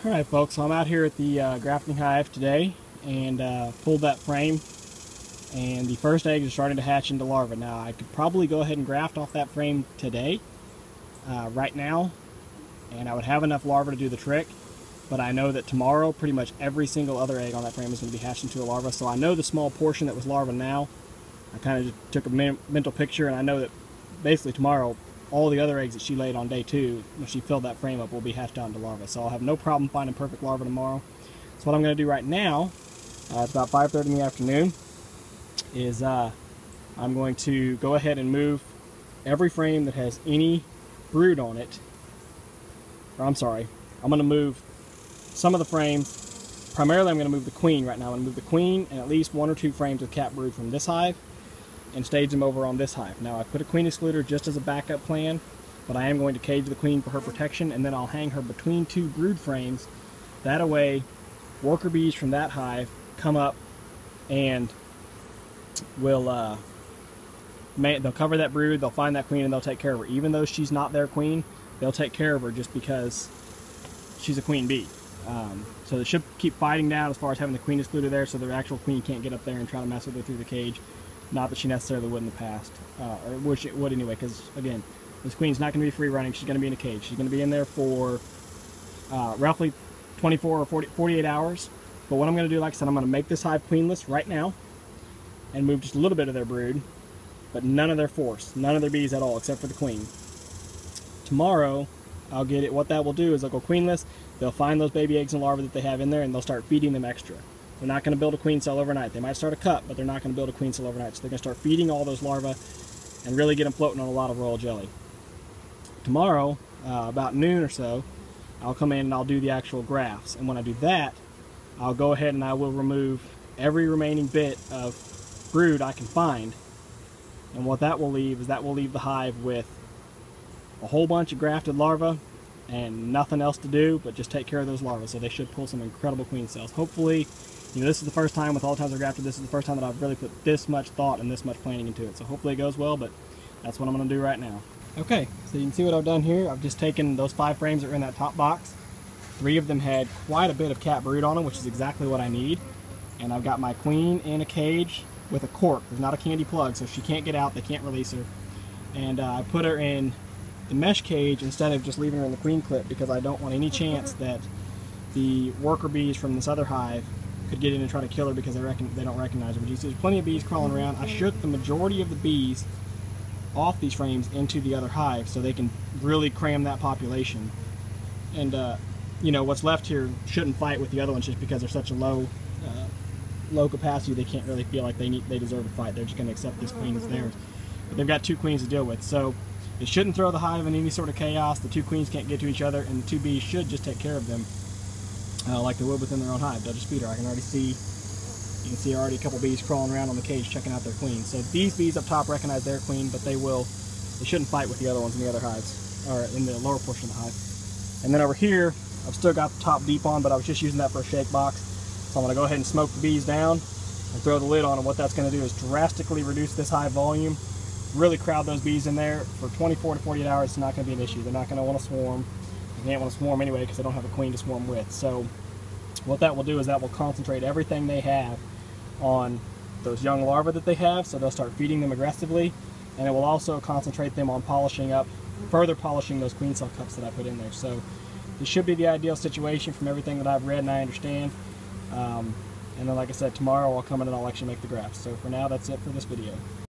Alright folks, so I'm out here at the grafting hive today and pulled that frame, and the first eggs are starting to hatch into larvae. Now I could probably go ahead and graft off that frame today, right now, and I would have enough larvae to do the trick, but I know that tomorrow pretty much every single other egg on that frame is going to be hatched into a larva. So I know the small portion that was larva now, I kind of just took a mental picture, and I know that basically tomorrow all the other eggs that she laid on day 2, when she filled that frame up, will be hatched out into larvae. So I'll have no problem finding perfect larvae tomorrow. So what I'm going to do right now, it's about 5:30 in the afternoon, is I'm going to go ahead and move every frame that has any brood on it. Or I'm sorry, I'm going to move some of the frames. Primarily I'm going to move the queen right now. I'm going to move the queen and at least 1 or 2 frames of cat brood from this hive and stage them over on this hive. Now I put a queen excluder just as a backup plan, but I am going to cage the queen for her protection, and then I'll hang her between 2 brood frames. That way worker bees from that hive come up and will they'll cover that brood, they'll find that queen, and they'll take care of her. Even though she's not their queen, they'll take care of her just because she's a queen bee. So they should keep fighting down as far as having the queen excluded there, so the actual queen can't get up there and try to mess with her through the cage. Not that she necessarily would in the past, or wish it would anyway, because again, this queen's not going to be free running. She's going to be in a cage. She's going to be in there for roughly 24 or 48 hours. But what I'm going to do, like I said, I'm going to make this hive queenless right now and move just a little bit of their brood, but none of their force, none of their bees at all, except for the queen. Tomorrow, I'll get it. What that will do is they'll go queenless. They'll find those baby eggs and larvae that they have in there, and they'll start feeding them extra. They're not going to build a queen cell overnight. They might start a cup, but they're not going to build a queen cell overnight. So they're going to start feeding all those larvae and really get them floating on a lot of royal jelly. Tomorrow, about noon or so, I'll come in and I'll do the actual grafts. And when I do that, I'll go ahead and I will remove every remaining bit of brood I can find. And what that will leave is that will leave the hive with a whole bunch of grafted larvae and nothing else to do but just take care of those larvae. So they should pull some incredible queen cells. Hopefully, this is the first time with all the times I've grafted, this is the first time that I've really put this much thought and this much planning into it. So hopefully it goes well, but that's what I'm going to do right now. Okay, so you can see what I've done here. I've just taken those 5 frames that are in that top box. 3 of them had quite a bit of cat brood on them, which is exactly what I need. And I've got my queen in a cage with a cork. There's not a candy plug, so she can't get out, they can't release her. And I put her in the mesh cage instead of just leaving her in the queen clip, because I don't want any chance that the worker bees from this other hive could get in and try to kill her because they don't recognize her. But you see there's plenty of bees crawling around. I shook the majority of the bees off these frames into the other hive so they can really cram that population. And what's left here shouldn't fight with the other ones just because they're such a low capacity. They can't really feel like they deserve to fight. They're just going to accept this queen as theirs. But they've got 2 queens to deal with, so it shouldn't throw the hive in any sort of chaos. The 2 queens can't get to each other, and the 2 bees should just take care of them like they would within their own hive. They'll just feed her. I can already see, you can see already a couple bees crawling around on the cage checking out their queen. So these bees up top recognize their queen, but they shouldn't fight with the other ones in the other hives, or in the lower portion of the hive. And then over here, I've still got the top deep on, but I was just using that for a shake box. So I'm going to go ahead and smoke the bees down and throw the lid on, and what that's going to do is drastically reduce this hive volume, really crowd those bees in there. For 24 to 48 hours, it's not going to be an issue. They're not going to want to swarm. They can't want to swarm anyway because they don't have a queen to swarm with. So what that will do is that will concentrate everything they have on those young larvae that they have, so they'll start feeding them aggressively, and it will also concentrate them on further polishing those queen cell cups that I put in there. So this should be the ideal situation from everything that I've read and I understand. And then, like I said, tomorrow I'll come in and I'll actually make the grafts. So for now, that's it for this video.